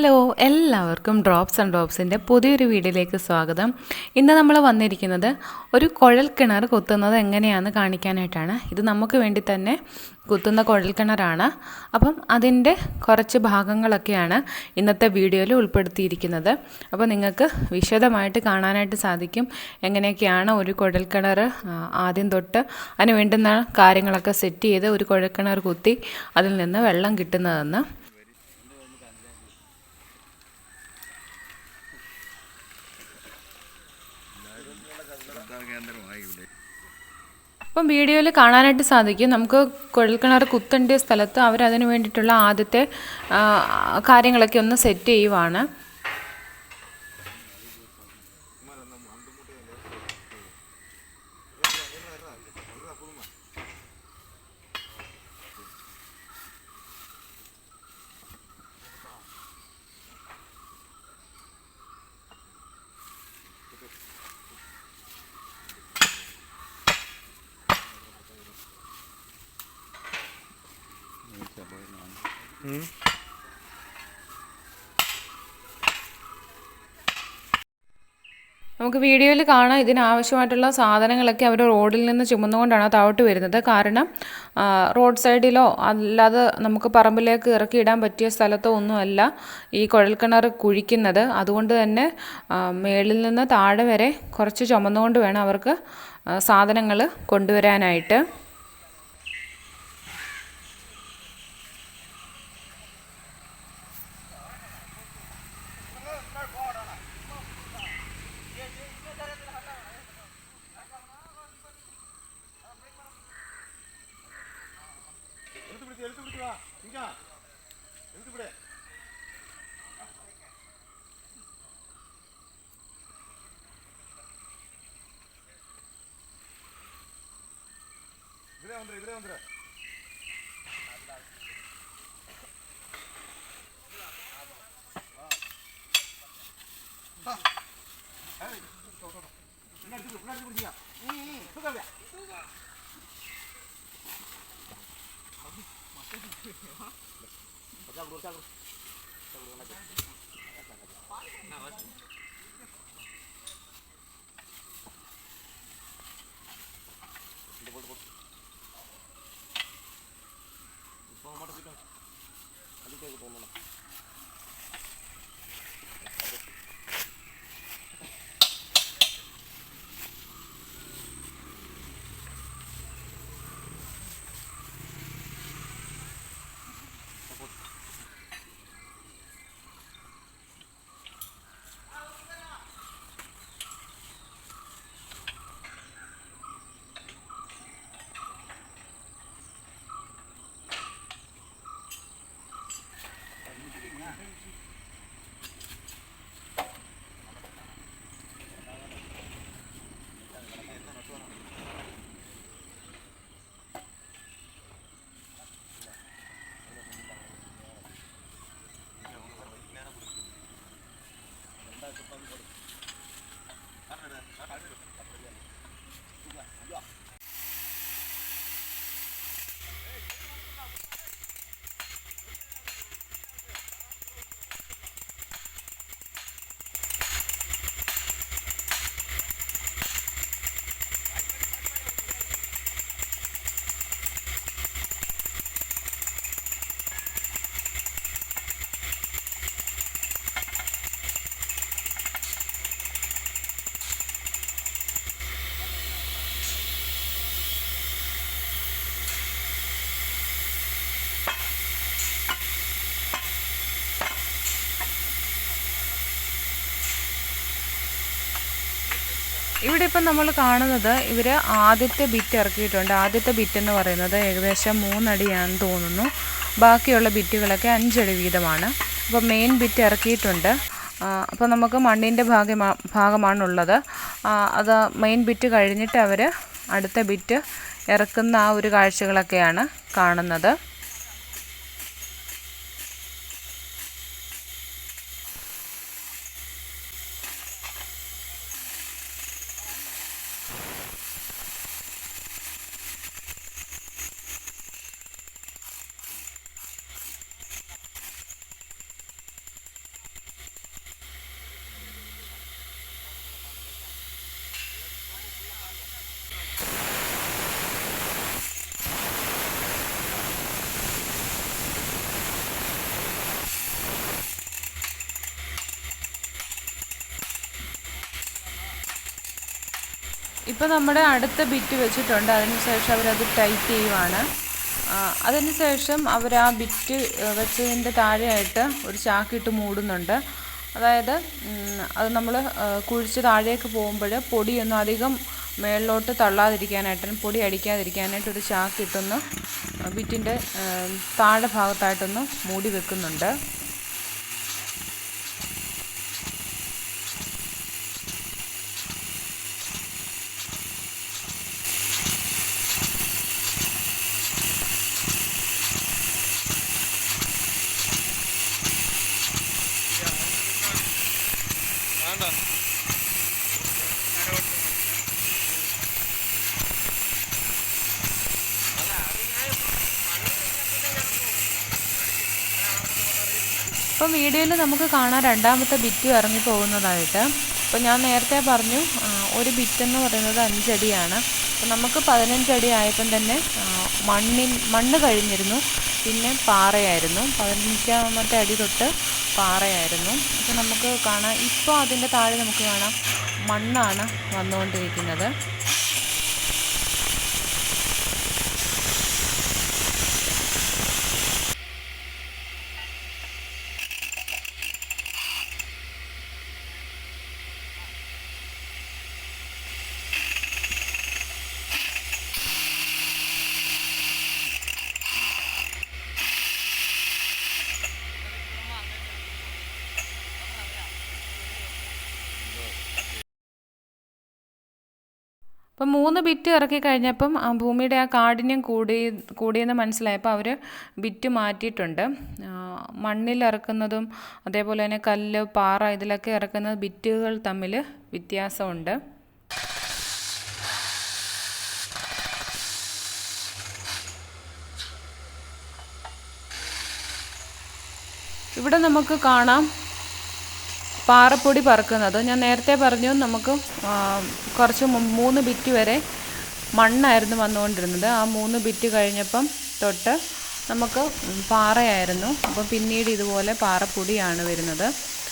Hello എല്ലാവർക്കും drops and ഡ്രോപ്സിൻ്റെ പുതിയൊരു വീഡിയോയിലേക്ക് സ്വാഗതം. ഇന്ന് നമ്മൾ വന്നിരിക്കുന്നത് ഒരു കുഴൽ കിണർ കുത്തുന്നത് എങ്ങനെയാണെന്ന് കാണിക്കാനായിട്ടാണ്. ഇത് നമുക്ക് വേണ്ടി തന്നെ കുത്തുന്ന കുഴൽ കിണറാണ്. അപ്പം അതിൻ്റെ കുറച്ച് ഭാഗങ്ങളൊക്കെയാണ് ഇന്നത്തെ വീഡിയോയിൽ ഉൾപ്പെടുത്തിയിരിക്കുന്നത്. അപ്പോൾ നിങ്ങൾക്ക് വിശദമായിട്ട് കാണാനായിട്ട് സാധിക്കും എങ്ങനെയൊക്കെയാണ് ഒരു കുഴൽ കിണർ ആദ്യം തൊട്ട് അതിന് വേണ്ടുന്ന കാര്യങ്ങളൊക്കെ സെറ്റ് ചെയ്ത് ഒരു കുഴൽ കിണർ കുത്തി അതിൽ നിന്ന് വെള്ളം കിട്ടുന്നതെന്ന്. അപ്പം വീഡിയോയിൽ കാണാനായിട്ട് സാധിക്കും നമുക്ക് കുഴൽക്കിണർ കുത്തേണ്ട സ്ഥലത്ത് അവരതിന് വേണ്ടിയിട്ടുള്ള ആദ്യത്തെ കാര്യങ്ങളൊക്കെ ഒന്ന് സെറ്റ് ചെയ്യുവാണ്. നമുക്ക് വീഡിയോയിൽ കാണാം ഇതിനാവശ്യമായിട്ടുള്ള സാധനങ്ങളൊക്കെ അവർ റോഡിൽ നിന്ന് ചുമന്നുകൊണ്ടാണ് താഴോട്ട് വരുന്നത്. കാരണം റോഡ് സൈഡിലോ അല്ലാതെ നമുക്ക് പറമ്പിലേക്ക് ഇറക്കിയിടാൻ പറ്റിയ സ്ഥലത്തോ ഒന്നുമല്ല ഈ കുഴൽക്കിണർ കുഴിക്കുന്നത്. അതുകൊണ്ട് തന്നെ മേളിൽ നിന്ന് താഴെ വരെ കുറച്ച് ചുമന്നുകൊണ്ട് വേണം അവർക്ക് സാധനങ്ങൾ കൊണ്ടുവരാനായിട്ട്. ഇവിടെ ഇപ്പം നമ്മൾ കാണുന്നത് ഇവർ ആദ്യത്തെ ബിറ്റ് ഇറക്കിയിട്ടുണ്ട്. ആദ്യത്തെ ബിറ്റ് എന്ന് പറയുന്നത് ഏകദേശം 3 അടിയാണെന്ന് തോന്നുന്നു. ബാക്കിയുള്ള ബിറ്റുകളൊക്കെ 5 അടി വീതമാണ്. അപ്പോൾ മെയിൻ ബിറ്റ് ഇറക്കിയിട്ടുണ്ട്. അപ്പോൾ നമുക്ക് മണ്ണിൻ്റെ ഭാഗമാണുള്ളത്. അത് മെയിൻ ബിറ്റ് കഴിഞ്ഞിട്ട് അവർ അടുത്ത ബിറ്റ് ഇറക്കുന്ന ആ ഒരു കാഴ്ചകളൊക്കെയാണ് കാണുന്നത്. ഇപ്പോൾ നമ്മുടെ അടുത്ത ബിറ്റ് വെച്ചിട്ടുണ്ട്. അതിനുശേഷം അവരത് ടൈറ്റ് ചെയ്യുവാണ്. അതിനുശേഷം അവർ ആ ബിറ്റ് വെച്ചതിൻ്റെ താഴെയായിട്ട് ഒരു ചാക്കിട്ട് മൂടുന്നുണ്ട്. അതായത് അത് നമ്മൾ കുഴിച്ച് താഴേക്ക് പോകുമ്പോൾ പൊടിയൊന്നും അധികം മേളിലോട്ട് തള്ളാതിരിക്കാനായിട്ടും പൊടി അടിക്കാതിരിക്കാനായിട്ട് ഒരു ചാക്കിട്ടൊന്ന് ബിറ്റിൻ്റെ താഴെ ഭാഗത്തായിട്ടൊന്ന് മൂടി വെക്കുന്നുണ്ട്. ഇപ്പം വീഡിയോയിൽ നമുക്ക് കാണാം രണ്ടാമത്തെ ബിറ്റ് ഇറങ്ങി പോകുന്നതായിട്ട്. അപ്പോൾ ഞാൻ നേരത്തെ പറഞ്ഞു ഒരു ബിറ്റെന്ന് പറയുന്നത് 5 അടിയാണ്. അപ്പോൾ നമുക്ക് 15 അടി ആയപ്പം തന്നെ മണ്ണ് കഴിഞ്ഞിരുന്നു, പിന്നെ പാറയായിരുന്നു. 15ാമത്തെ അടി തൊട്ട് പാറയായിരുന്നു. അപ്പോൾ നമുക്ക് കാണാം ഇപ്പോൾ അതിൻ്റെ താഴെ നമുക്ക് കാണാം മണ്ണാണ് വന്നുകൊണ്ടിരിക്കുന്നത്. അപ്പം 3 ബിറ്റ് ഇറക്കി കഴിഞ്ഞപ്പം ഭൂമിയുടെ ആ കാഠിന്യം കൂടിയെന്ന് മനസ്സിലായപ്പോൾ അവർ ബിറ്റ് മാറ്റിയിട്ടുണ്ട്. മണ്ണിൽ ഇറക്കുന്നതും അതേപോലെ തന്നെ കല്ല്, പാറ ഇതിലൊക്കെ ഇറക്കുന്ന ബിറ്റുകൾ തമ്മിൽ വ്യത്യാസമുണ്ട്. ഇവിടെ നമുക്ക് കാണാം പാറപ്പൊടി പറക്കുന്നത്. ഞാൻ നേരത്തെ പറഞ്ഞു നമുക്ക് കുറച്ച് 3 ബിറ്റ് വരെ മണ്ണായിരുന്നു വന്നുകൊണ്ടിരുന്നത്. ആ 3 ബിറ്റ് കഴിഞ്ഞപ്പം തൊട്ട് നമുക്ക് പാറയായിരുന്നു. അപ്പോൾ പിന്നീട് ഇതുപോലെ പാറപ്പൊടിയാണ് വരുന്നത്.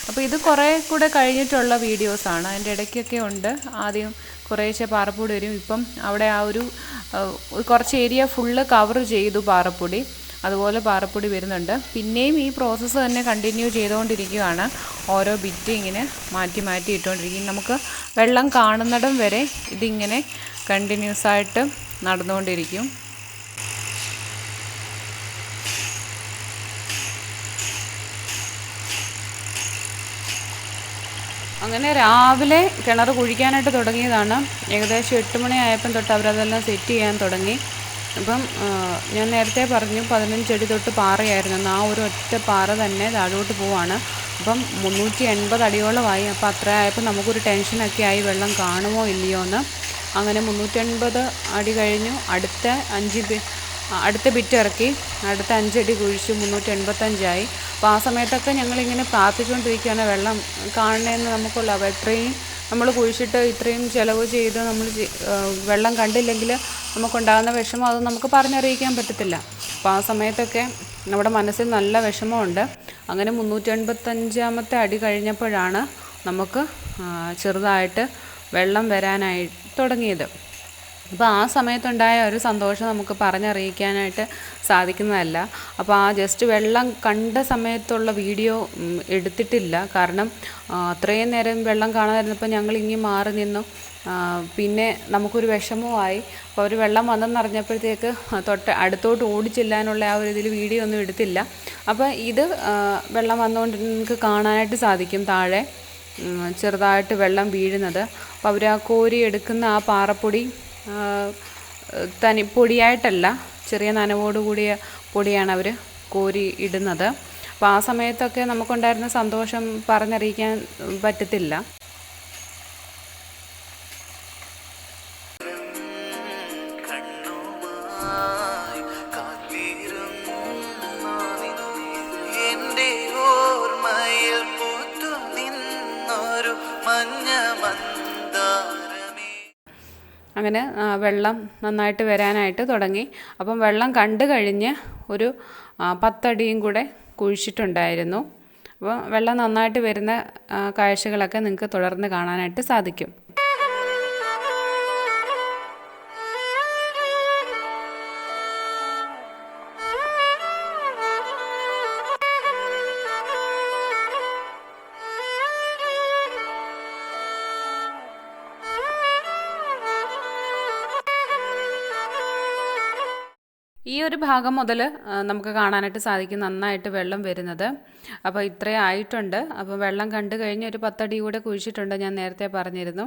അപ്പോൾ ഇത് കുറേ കൂടെ കഴിഞ്ഞിട്ടുള്ള വീഡിയോസാണ്. അതിൻ്റെ ഇടയ്ക്കൊക്കെ ഉണ്ട്. ആദ്യം കുറേശ്ശെ പാറപ്പൊടി വരും. ഇപ്പം അവിടെ ആ ഒരു കുറച്ച് ഏരിയ ഫുള്ള് കവർ ചെയ്തു പാറപ്പൊടി. അതുപോലെ പാറപ്പൊടി വരുന്നുണ്ട്. പിന്നെയും ഈ പ്രോസസ്സ് തന്നെ കണ്ടിന്യൂ ചെയ്തുകൊണ്ടിരിക്കുകയാണ്. ഓരോ ബിറ്റ് ഇങ്ങനെ മാറ്റി മാറ്റി ഇട്ടുകൊണ്ടിരിക്കും. നമുക്ക് വെള്ളം കാണുന്നിടം വരെ ഇതിങ്ങനെ കണ്ടിന്യൂസ് ആയിട്ട് നടന്നുകൊണ്ടിരിക്കും. അങ്ങനെ രാവിലെ കിണർ കുഴിക്കാനായിട്ട് തുടങ്ങിയതാണ്. ഏകദേശം 8 മണിയായപ്പം തൊട്ട് അവരതെല്ലാം സെറ്റ് ചെയ്യാൻ തുടങ്ങി. അപ്പം ഞാൻ നേരത്തെ പറഞ്ഞു 15 അടി തൊട്ട് പാറയായിരുന്നു. ആ ഒരു ഒറ്റ പാറ തന്നെ താഴോട്ട് പോവാണ്. അപ്പം 380 അടിയോളമായി. അപ്പോൾ അത്ര ആയപ്പോൾ നമുക്കൊരു ടെൻഷനൊക്കെ ആയി, വെള്ളം കാണുമോ ഇല്ലയോ എന്ന്. അങ്ങനെ 380 അടി കഴിഞ്ഞു. അടുത്ത ബിറ്റ് ഇറക്കി, അടുത്ത 5 അടി കുഴിച്ചു, 385 അപ്പോൾ ആ സമയത്തൊക്കെ ഞങ്ങളിങ്ങനെ പ്രാർത്ഥിച്ചുകൊണ്ടിരിക്കുകയാണ് വെള്ളം കാണണമെന്ന് നമുക്കുള്ള. അപ്പോൾ എത്രയും നമ്മൾ കുഴിച്ചിട്ട് ഇത്രയും ചിലവ് ചെയ്ത് നമ്മൾ വെള്ളം കണ്ടില്ലെങ്കിൽ നമുക്കുണ്ടാകുന്ന വിഷമം അത് നമുക്ക് പറഞ്ഞറിയിക്കാൻ പറ്റത്തില്ല. അപ്പോൾ ആ സമയത്തൊക്കെ നമ്മുടെ മനസ്സിൽ നല്ല വിഷമമുണ്ട്. അങ്ങനെ 385ാമത്തെ അടി കഴിഞ്ഞപ്പോഴാണ് നമുക്ക് ചെറുതായിട്ട് വെള്ളം വരാനായി തുടങ്ങിയത്. അപ്പോൾ ആ സമയത്തുണ്ടായ ഒരു സന്തോഷം നമുക്ക് പറഞ്ഞറിയിക്കാനായിട്ട് സാധിക്കുന്നതല്ല. അപ്പോൾ ആ ജസ്റ്റ് വെള്ളം കണ്ട സമയത്തുള്ള വീഡിയോ എടുത്തിട്ടില്ല. കാരണം അത്രയും നേരം വെള്ളം കാണാതിരുന്നപ്പോൾ ഞങ്ങൾ ഇങ്ങനെ മാറി നിന്നു. പിന്നെ നമുക്കൊരു വിഷമമായി. അപ്പോൾ ഒരു വെള്ളം വന്നെന്നറിഞ്ഞപ്പോഴത്തേക്ക് അടുത്തോട്ട് ഓടിച്ചെല്ലാനുള്ള ആ ഒരു ഇതിൽ വീഡിയോ ഒന്നും എടുത്തില്ല. അപ്പോൾ ഇത് വെള്ളം വന്നുകൊണ്ട് നിങ്ങൾക്ക് കാണാനായിട്ട് സാധിക്കും താഴെ ചെറുതായിട്ട് വെള്ളം വീഴുന്നത്. അപ്പോൾ അവർ ആ കോരി എടുക്കുന്ന ആ പാറപ്പൊടി പൊടിയായിട്ടല്ല, ചെറിയ നനവോട് കൂടിയ പൊടിയാണ് അവർ കോരി ഇടുന്നത്. അപ്പോൾ ആ സമയത്തൊക്കെ നമുക്കുണ്ടായിരുന്ന സന്തോഷം പറഞ്ഞറിയിക്കാൻ പറ്റത്തില്ല. അങ്ങനെ വെള്ളം നന്നായിട്ട് വരാനായിട്ട് തുടങ്ങി. അപ്പം വെള്ളം കണ്ടു കഴിഞ്ഞ് ഒരു 10 അടിയും കൂടെ കുഴിച്ചിട്ടുണ്ടായിരുന്നു. അപ്പോൾ വെള്ളം നന്നായിട്ട് വരുന്ന കാഴ്ചകളൊക്കെ നിങ്ങൾക്ക് തുടർന്ന് കാണാനായിട്ട് സാധിക്കും. ഈ ഒരു ഭാഗം മുതൽ നമുക്ക് കാണാനായിട്ട് സാധിക്കും നന്നായിട്ട് വെള്ളം വരുന്നത്. അപ്പോൾ ഇത്രയും ആയിട്ടുണ്ട്. അപ്പോൾ വെള്ളം കണ്ടു കഴിഞ്ഞ് ഒരു 10 അടി കൂടെ കുഴിച്ചിട്ടുണ്ട്, ഞാൻ നേരത്തെ പറഞ്ഞിരുന്നു.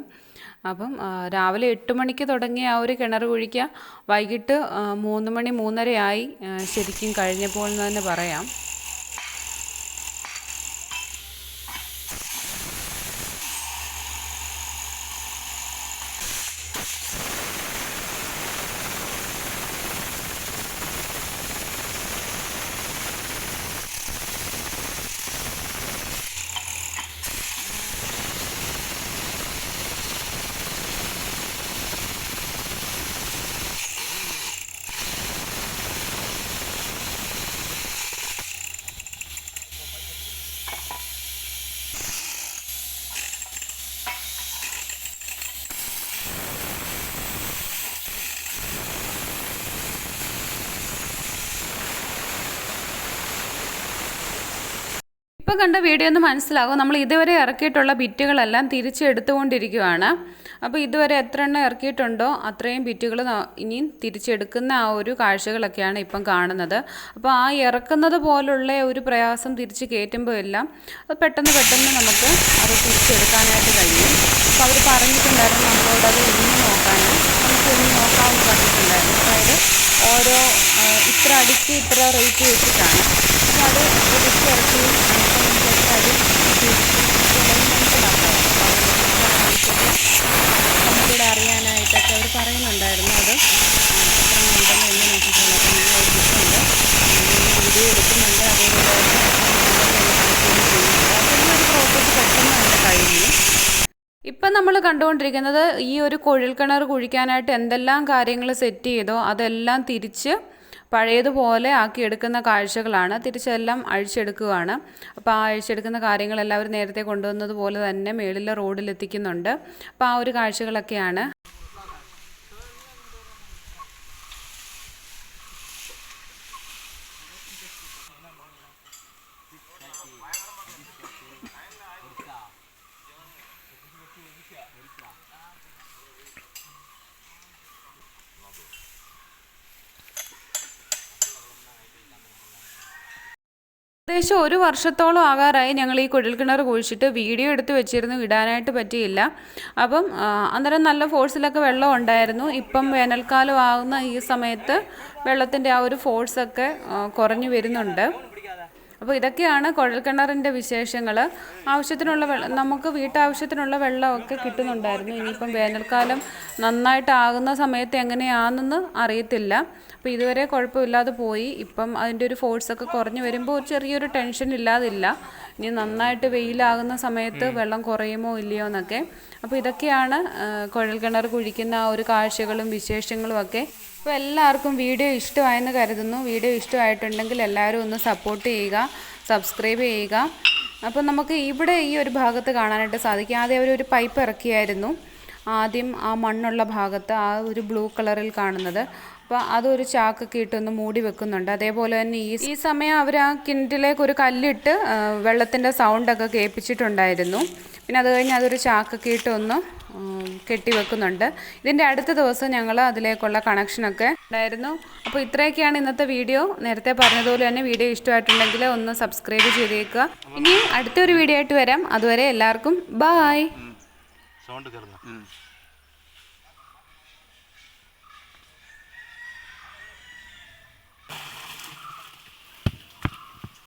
അപ്പം രാവിലെ 8 മണിക്ക് തുടങ്ങിയ ആ ഒരു കിണർ കുഴിക്കുക വൈകിട്ട് 3 മണി 3:30 ആയി ശരിക്കും കഴിഞ്ഞപ്പോൾ എന്ന് തന്നെ പറയാം. ഇപ്പോൾ കണ്ട വീഡിയോ ഒന്ന് മനസ്സിലാകും. നമ്മൾ ഇതുവരെ ഇറക്കിയിട്ടുള്ള ബിറ്റുകളെല്ലാം തിരിച്ചെടുത്തുകൊണ്ടിരിക്കുകയാണ്. അപ്പോൾ ഇതുവരെ എത്ര എണ്ണം ഇറക്കിയിട്ടുണ്ടോ അത്രയും ബിറ്റുകൾ ഇനിയും തിരിച്ചെടുക്കുന്ന ആ ഒരു കാഴ്ചകളൊക്കെയാണ് ഇപ്പം കാണുന്നത്. അപ്പോൾ ആ ഇറക്കുന്നത് പോലുള്ള ഒരു പ്രയാസം തിരിച്ച് കയറ്റുമ്പോൾ എല്ലാം അത് പെട്ടെന്ന് നമുക്ക് അത് തിരിച്ചെടുക്കാനായിട്ട് കഴിയും. അപ്പോൾ അവർ പറഞ്ഞിട്ടുണ്ടായിരുന്നു നമ്മളോടത് ഇന്ന് നോക്കാൻ, നമുക്ക് ഇന്ന് നോക്കാമെന്ന് പറഞ്ഞിട്ടുണ്ടായിരുന്നു. അതായത് ഓരോ ഇത്ര അടിക്ക് ഇത്ര റേറ്റ് വെച്ചിട്ടാണ്. അപ്പോൾ അത് തിരിച്ചിറക്കി അടി നമുക്കിവിടെ അറിയാനായിട്ടൊക്കെ അവർ പറയുന്നുണ്ടായിരുന്നു. അത് എത്ര ഉണ്ടെന്ന് എന്ന് നോക്കിയിട്ടുള്ളത് അപ്പോൾ നിങ്ങൾ ഒരു ബുക്കുണ്ട്, വീഡിയോ എടുക്കുന്നുണ്ട്, അതേപോലെ തന്നെ അപ്പോൾ ഈ ഒരു പ്രോസസ്സ് പെട്ടെന്ന് തന്നെ കഴിഞ്ഞു. ഇപ്പം നമ്മൾ കണ്ടുകൊണ്ടിരിക്കുന്നത് ഈ ഒരു കുഴൽക്കിണർ കുഴിക്കാനായിട്ട് എന്തെല്ലാം കാര്യങ്ങൾ സെറ്റ് ചെയ്തോ അതെല്ലാം തിരിച്ച് പഴയതുപോലെ ആക്കിയെടുക്കുന്ന കാഴ്ചകളാണ്. തിരിച്ചെല്ലാം അഴിച്ചെടുക്കുകയാണ്. അപ്പോൾ ആ അഴിച്ചെടുക്കുന്ന കാര്യങ്ങളെല്ലാം അവർ നേരത്തെ കൊണ്ടുവന്നതുപോലെ തന്നെ മേളിലെ റോഡിലെത്തിക്കുന്നുണ്ട്. അപ്പോൾ ആ ഒരു കാഴ്ചകളൊക്കെയാണ്. ഏകദേശം 1 വർഷത്തോളം ആകാറായി ഞങ്ങൾ ഈ കുഴൽക്കിണർ കുഴിച്ചിട്ട്. വീഡിയോ എടുത്ത് വെച്ചിരുന്നു, ഇടാനായിട്ട് പറ്റിയില്ല. അപ്പം അന്നേരം നല്ല ഫോഴ്സിലൊക്കെ വെള്ളം ഉണ്ടായിരുന്നു. ഇപ്പം വേനൽക്കാലം ആകുന്ന ഈ സമയത്ത് വെള്ളത്തിൻ്റെ ആ ഒരു ഫോഴ്സൊക്കെ കുറഞ്ഞു വരുന്നുണ്ട്. അപ്പോൾ ഇതൊക്കെയാണ് കുഴൽക്കിണറിൻ്റെ വിശേഷങ്ങൾ. ആവശ്യത്തിനുള്ള വെള്ളം നമുക്ക് വീട്ടാവശ്യത്തിനുള്ള വെള്ളമൊക്കെ കിട്ടുന്നുണ്ടായിരുന്നു. ഇനിയിപ്പം വേനൽക്കാലം നന്നായിട്ടാകുന്ന സമയത്ത് എങ്ങനെയാണെന്ന് അറിയത്തില്ല. അപ്പോൾ ഇതുവരെ കുഴപ്പമില്ലാതെ പോയി. ഇപ്പം അതിൻ്റെ ഒരു ഫോഴ്സൊക്കെ കുറഞ്ഞു വരുമ്പോൾ ചെറിയൊരു ടെൻഷൻ ഇല്ലാതില്ല. ഇനി നന്നായിട്ട് വെയിലാകുന്ന സമയത്ത് വെള്ളം കുറയുമോ ഇല്ലയോ എന്നൊക്കെ. അപ്പോൾ ഇതൊക്കെയാണ് കുഴൽക്കിണർ കുഴിക്കുന്ന ആ ഒരു കാഴ്ചകളും വിശേഷങ്ങളും ഒക്കെ. അപ്പോൾ എല്ലാവർക്കും വീഡിയോ ഇഷ്ടമായെന്ന് കരുതുന്നു. വീഡിയോ ഇഷ്ടമായിട്ടുണ്ടെങ്കിൽ എല്ലാവരും ഒന്ന് സപ്പോർട്ട് ചെയ്യുക, സബ്സ്ക്രൈബ് ചെയ്യുക. അപ്പോൾ നമുക്ക് ഇവിടെ ഈ ഒരു ഭാഗത്ത് കാണാനായിട്ട് സാധിക്കും. ആദ്യം അവരൊരു പൈപ്പ് ഇറക്കിയായിരുന്നു. ആദ്യം ആ മണ്ണുള്ള ഭാഗത്ത് ആ ഒരു ബ്ലൂ കളറിൽ കാണുന്നത്. അപ്പോൾ അതൊരു ചാക്കൊക്കെ ഇട്ടൊന്ന് മൂടി വെക്കുന്നുണ്ട്. അതേപോലെ തന്നെ ഈ സമയം അവർ ആ കിണറ്റിലേക്ക് ഒരു കല്ലിട്ട് വെള്ളത്തിൻ്റെ സൗണ്ടൊക്കെ കേൾപ്പിച്ചിട്ടുണ്ടായിരുന്നു. പിന്നെ അത് കഴിഞ്ഞ് അതൊരു ചാക്കൊക്കെ ഇട്ട് ഒന്ന് കെട്ടിവെക്കുന്നുണ്ട്. ഇതിൻ്റെ അടുത്ത ദിവസം ഞങ്ങൾ അതിലേക്കുള്ള കണക്ഷനൊക്കെ ഉണ്ടായിരുന്നു. അപ്പോൾ ഇത്രയൊക്കെയാണ് ഇന്നത്തെ വീഡിയോ. നേരത്തെ പറഞ്ഞതുപോലെ തന്നെ വീഡിയോ ഇഷ്ടമായിട്ടുണ്ടെങ്കിൽ ഒന്ന് സബ്സ്ക്രൈബ് ചെയ്തേക്കുക. ഇനി അടുത്തൊരു വീഡിയോ ആയിട്ട് വരാം. അതുവരെ എല്ലാവർക്കും ബായ്.